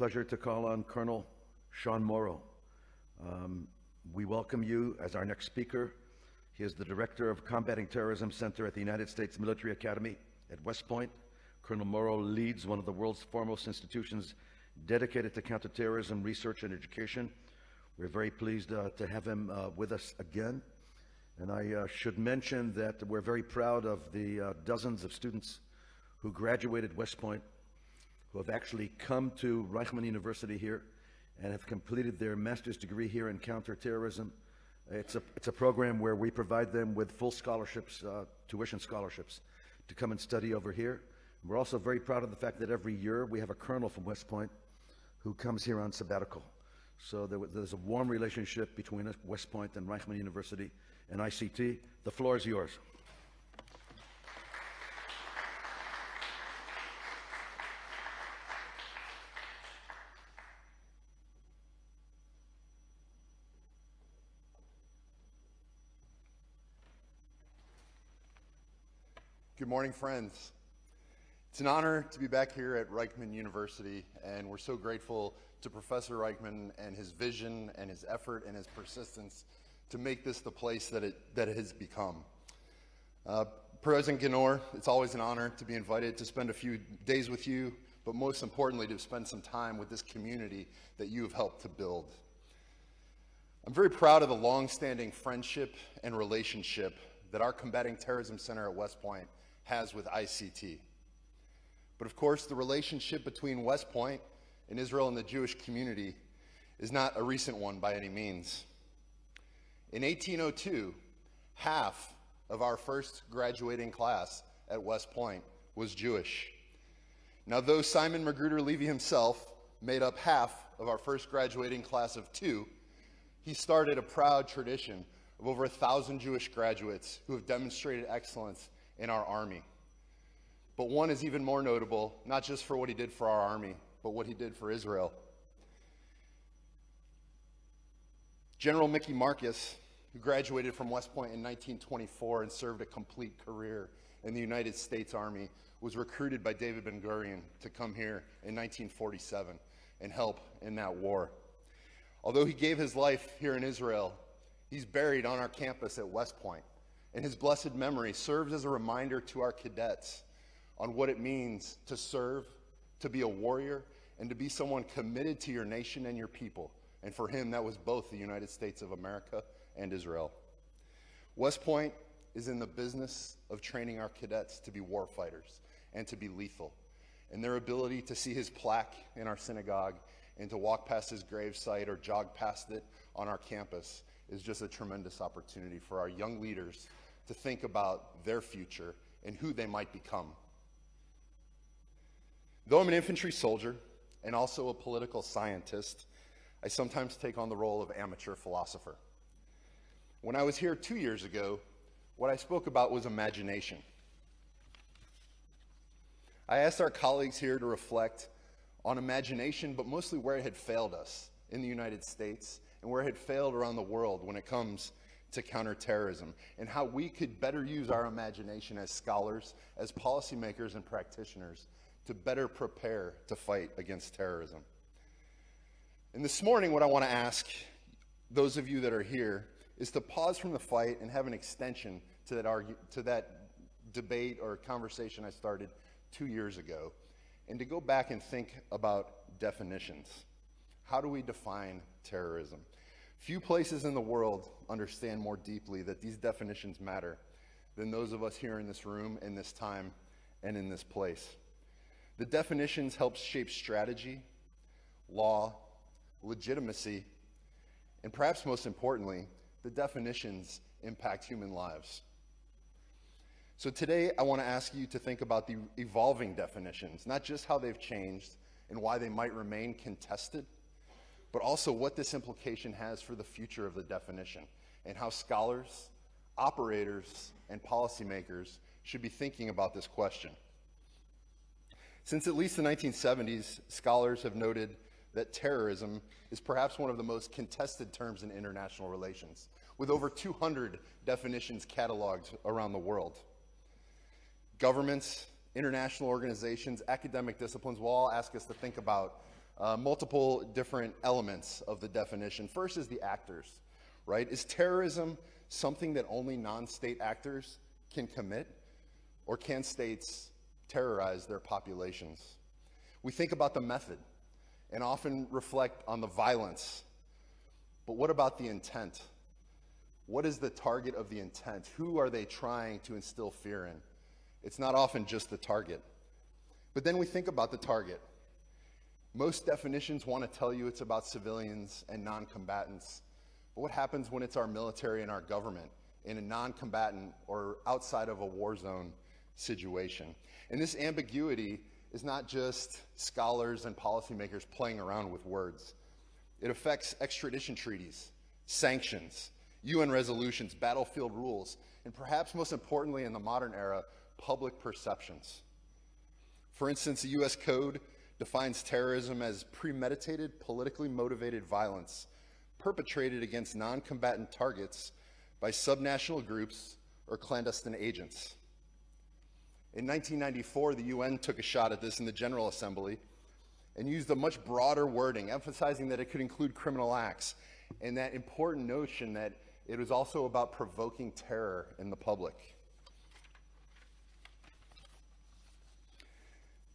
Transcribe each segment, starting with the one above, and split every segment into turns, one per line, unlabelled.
pleasure to call on Colonel Sean Morrow. We welcome you as our next speaker. He is the Director of Combating Terrorism Center at the United States Military Academy at West Point. Colonel Morrow leads one of the world's foremost institutions dedicated to counterterrorism research and education. We're very pleased to have him with us again. And I should mention that we're very proud of the dozens of students who graduated West Point, who have actually come to Reichman University here and have completed their master's degree here in counterterrorism. It's a program where we provide them with full scholarships, tuition scholarships, to come and study over here. We're also very proud of the fact that every year we have a colonel from West Point who comes here on sabbatical. So there's a warm relationship between West Point and Reichman University and ICT. The floor is yours.
Good morning, friends. It's an honor to be back here at Reichman University, and we're so grateful to Professor Reichman and his vision and his effort and his persistence to make this the place that it has become. President Ginor, it's always an honor to be invited to spend a few days with you, but most importantly, to spend some time with this community that you have helped to build. I'm very proud of the long-standing friendship and relationship that our Combating Terrorism Center at West Point has with ICT. But of course, the relationship between West Point and Israel and the Jewish community is not a recent one by any means. In 1802, half of our first graduating class at West Point was Jewish. Now, though Simon Magruder Levy himself made up half of our first graduating class of 2, he started a proud tradition of over 1,000 Jewish graduates who have demonstrated excellence in our Army. But one is even more notable, not just for what he did for our Army, but what he did for Israel. General Mickey Marcus, who graduated from West Point in 1924 and served a complete career in the United States Army, was recruited by David Ben-Gurion to come here in 1947 and help in that war. Although he gave his life here in Israel, he's buried on our campus at West Point, and his blessed memory serves as a reminder to our cadets on what it means to serve, to be a warrior, and to be someone committed to your nation and your people. And for him, that was both the United States of America and Israel. West Point is in the business of training our cadets to be war fighters and to be lethal. And their ability to see his plaque in our synagogue and to walk past his gravesite or jog past it on our campus is just a tremendous opportunity for our young leaders to think about their future and who they might become. Though I'm an infantry soldier and also a political scientist, I sometimes take on the role of amateur philosopher. When I was here 2 years ago, what I spoke about was imagination. I asked our colleagues here to reflect on imagination, but mostly where it had failed us in the United States and where it had failed around the world when it comes to counterterrorism, and how we could better use our imagination as scholars, as policymakers and practitioners to better prepare to fight against terrorism. And this morning, what I want to ask those of you that are here is to pause from the fight and have an extension to that debate or conversation I started 2 years ago, and to go back and think about definitions. How do we define terrorism? Few places in the world understand more deeply that these definitions matter than those of us here in this room, in this time, and in this place. The definitions help shape strategy, law, legitimacy, and perhaps most importantly, the definitions impact human lives. So today, I want to ask you to think about the evolving definitions, not just how they've changed and why they might remain contested, but also what this implication has for the future of the definition and how scholars, operators, and policymakers should be thinking about this question. Since at least the 1970s, scholars have noted that terrorism is perhaps one of the most contested terms in international relations, with over 200 definitions cataloged around the world. Governments, international organizations, academic disciplines will all ask us to think about multiple different elements of the definition. First is the actors, right? Is terrorism something that only non-state actors can commit, or can states terrorize their populations? We think about the method and often reflect on the violence, but what about the intent? What is the target of the intent? Who are they trying to instill fear in? It's not often just the target. But then we think about the target. Most definitions want to tell you it's about civilians and non-combatants. But what happens when it's our military and our government in a non-combatant or outside of a war zone situation? And this ambiguity is not just scholars and policymakers playing around with words. It affects extradition treaties, sanctions, UN resolutions, battlefield rules, and perhaps most importantly in the modern era, public perceptions. For instance, the US Code defines terrorism as premeditated, politically motivated violence perpetrated against non-combatant targets by subnational groups or clandestine agents. In 1994, the UN took a shot at this in the General Assembly and used a much broader wording, emphasizing that it could include criminal acts and that important notion that it was also about provoking terror in the public.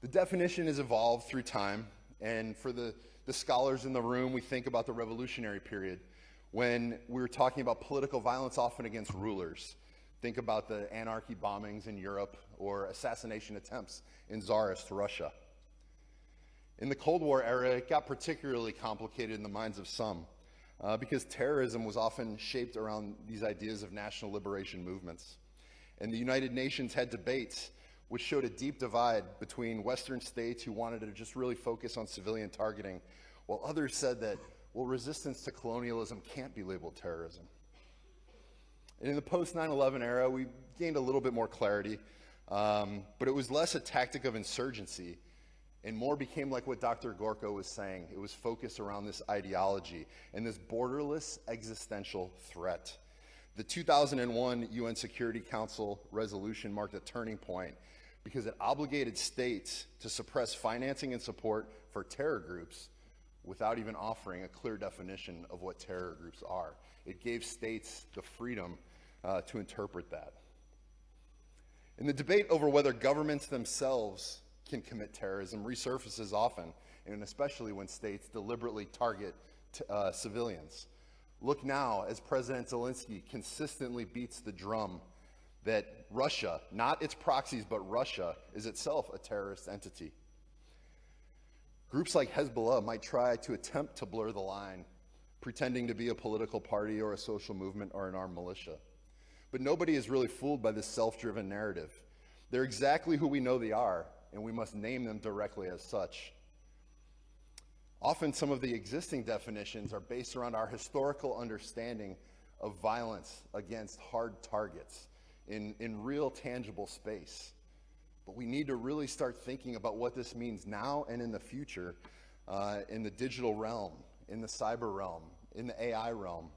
The definition has evolved through time, and for the scholars in the room, we think about the revolutionary period when we were talking about political violence often against rulers. Think about the anarchy bombings in Europe or assassination attempts in Tsarist Russia. In the Cold War era, it got particularly complicated in the minds of some because terrorism was often shaped around these ideas of national liberation movements. And the United Nations had debates which showed a deep divide between Western states who wanted to just really focus on civilian targeting, while others said that, well, resistance to colonialism can't be labeled terrorism. And in the post-9/11 era, we gained a little bit more clarity, but it was less a tactic of insurgency and more became like what Dr. Gorka was saying. It was focused around this ideology and this borderless existential threat. The 2001 UN Security Council resolution marked a turning point because it obligated states to suppress financing and support for terror groups without even offering a clear definition of what terror groups are. It gave states the freedom to interpret that. And the debate over whether governments themselves can commit terrorism resurfaces often, and especially when states deliberately target civilians. Look now as President Zelensky consistently beats the drum that Russia, not its proxies, but Russia, is itself a terrorist entity. Groups like Hezbollah might try to attempt to blur the line, pretending to be a political party or a social movement or an armed militia. But nobody is really fooled by this self-driven narrative. They're exactly who we know they are, and we must name them directly as such. Often some of the existing definitions are based around our historical understanding of violence against hard targets in real tangible space. But we need to really start thinking about what this means now and in the future, in the digital realm, in the cyber realm, in the AI realm.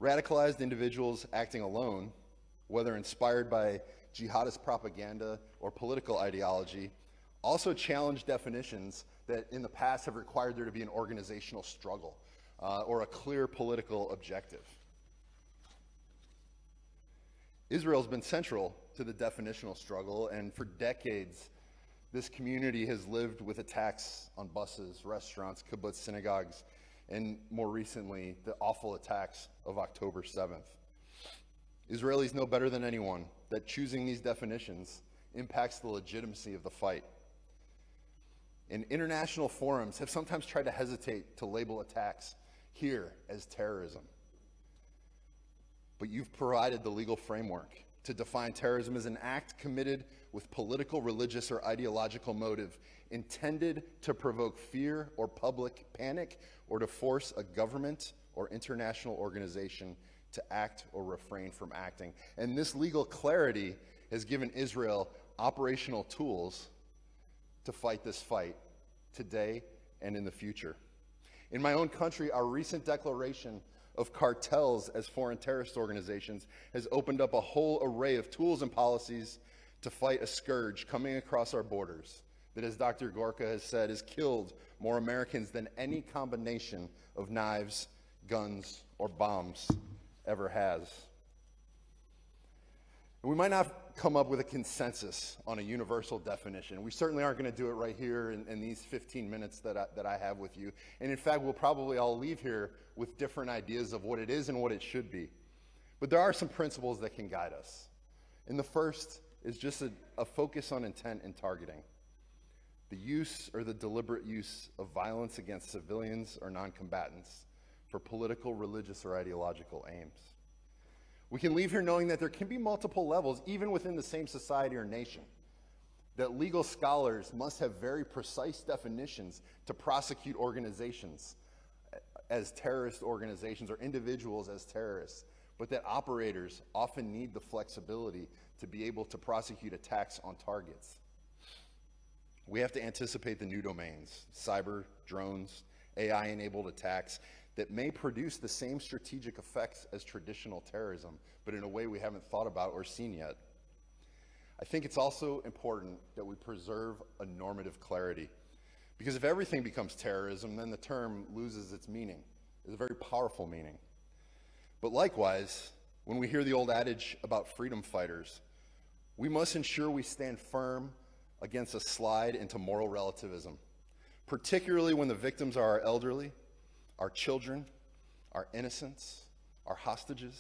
Radicalized individuals acting alone, whether inspired by jihadist propaganda or political ideology, also challenge definitions that in the past have required there to be an organizational struggle or a clear political objective. Israel's been central to the definitional struggle, and for decades, this community has lived with attacks on buses, restaurants, kibbutz, synagogues, and more recently, the awful attacks of October 7th. Israelis know better than anyone that choosing these definitions impacts the legitimacy of the fight. And international forums have sometimes tried to hesitate to label attacks here as terrorism. But you've provided the legal framework to define terrorism as an act committed with political, religious, or ideological motive intended to provoke fear or public panic or to force a government or international organization to act or refrain from acting. And this legal clarity has given Israel operational tools to fight this fight today and in the future. In my own country, our recent declaration of cartels as foreign terrorist organizations has opened up a whole array of tools and policies to fight a scourge coming across our borders, that, as Dr. Gorka has said, has killed more Americans than any combination of knives, guns, or bombs ever has. And we might not come up with a consensus on a universal definition. We certainly aren't going to do it right here in these 15 minutes that I have with you. And in fact, we'll probably all leave here with different ideas of what it is and what it should be. But there are some principles that can guide us. And the first is just a focus on intent and targeting. The use or the deliberate use of violence against civilians or non-combatants for political, religious, or ideological aims. We can leave here knowing that there can be multiple levels, even within the same society or nation. That legal scholars must have very precise definitions to prosecute organizations as terrorist organizations or individuals as terrorists, but that operators often need the flexibility to be able to prosecute attacks on targets. We have to anticipate the new domains, cyber, drones, AI-enabled attacks that may produce the same strategic effects as traditional terrorism, but in a way we haven't thought about or seen yet. I think it's also important that we preserve a normative clarity, because if everything becomes terrorism, then the term loses its meaning. It's a very powerful meaning. But likewise, when we hear the old adage about freedom fighters, we must ensure we stand firm against a slide into moral relativism, particularly when the victims are our elderly, our children, our innocents, our hostages.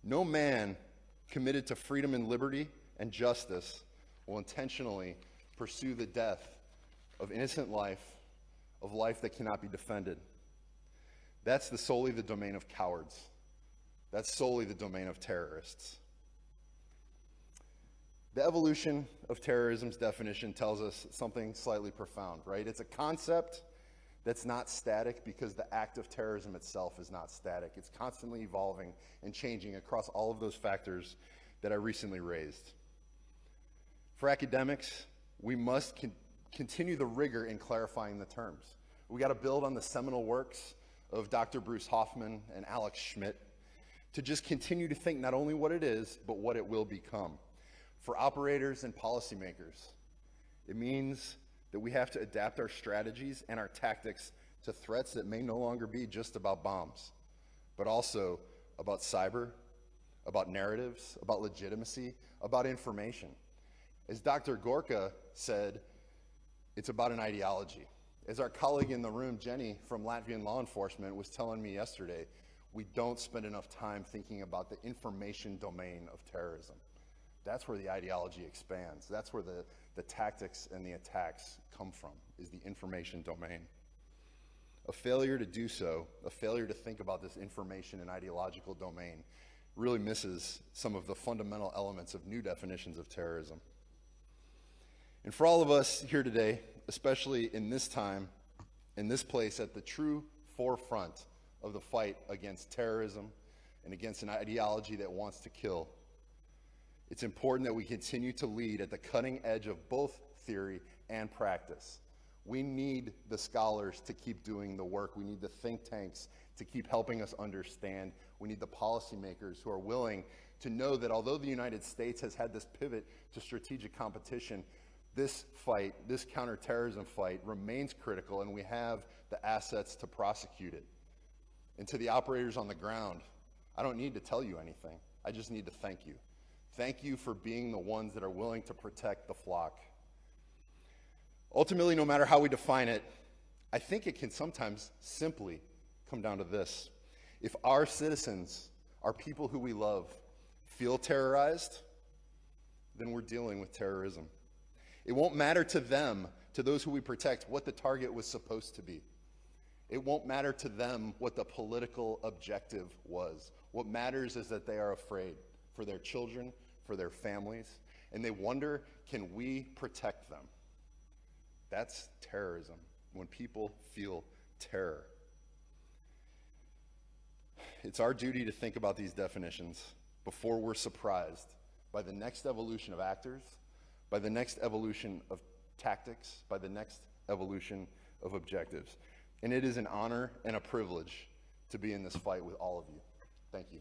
No man committed to freedom and liberty and justice will intentionally pursue the death of innocent life, of life that cannot be defended. That's solely the domain of cowards. That's solely the domain of terrorists. The evolution of terrorism's definition tells us something slightly profound, right? It's a concept that's not static because the act of terrorism itself is not static. It's constantly evolving and changing across all of those factors that I recently raised. For academics, we must continue the rigor in clarifying the terms. We got to build on the seminal works of Dr. Bruce Hoffman and Alex Schmidt to just continue to think not only what it is, but what it will become. For operators and policymakers, it means that we have to adapt our strategies and our tactics to threats that may no longer be just about bombs, but also about cyber, about narratives, about legitimacy, about information. As Dr. Gorka said, it's about an ideology. As our colleague in the room, Jenny from Latvian law enforcement, was telling me yesterday, we don't spend enough time thinking about the information domain of terrorism. That's where the ideology expands. That's where the tactics and the attacks come from, is the information domain. A failure to do so, a failure to think about this information and ideological domain, really misses some of the fundamental elements of new definitions of terrorism. And for all of us here today, especially in this time, in this place, at the true forefront of the fight against terrorism and against an ideology that wants to kill, it's important that we continue to lead at the cutting edge of both theory and practice. We need the scholars to keep doing the work. We need the think tanks to keep helping us understand. We need the policymakers who are willing to know that although the United States has had this pivot to strategic competition, this fight, this counterterrorism fight, remains critical, and we have the assets to prosecute it. And to the operators on the ground, I don't need to tell you anything. I just need to thank you. Thank you for being the ones that are willing to protect the flock. Ultimately, no matter how we define it, I think it can sometimes simply come down to this. If our citizens, our people who we love, feel terrorized, then we're dealing with terrorism. It won't matter to them, to those who we protect, what the target was supposed to be. It won't matter to them what the political objective was. What matters is that they are afraid for their children, for their families, and they wonder, can we protect them? That's terrorism, when people feel terror. It's our duty to think about these definitions before we're surprised by the next evolution of actors, by the next evolution of tactics, by the next evolution of objectives. And it is an honor and a privilege to be in this fight with all of you. Thank you.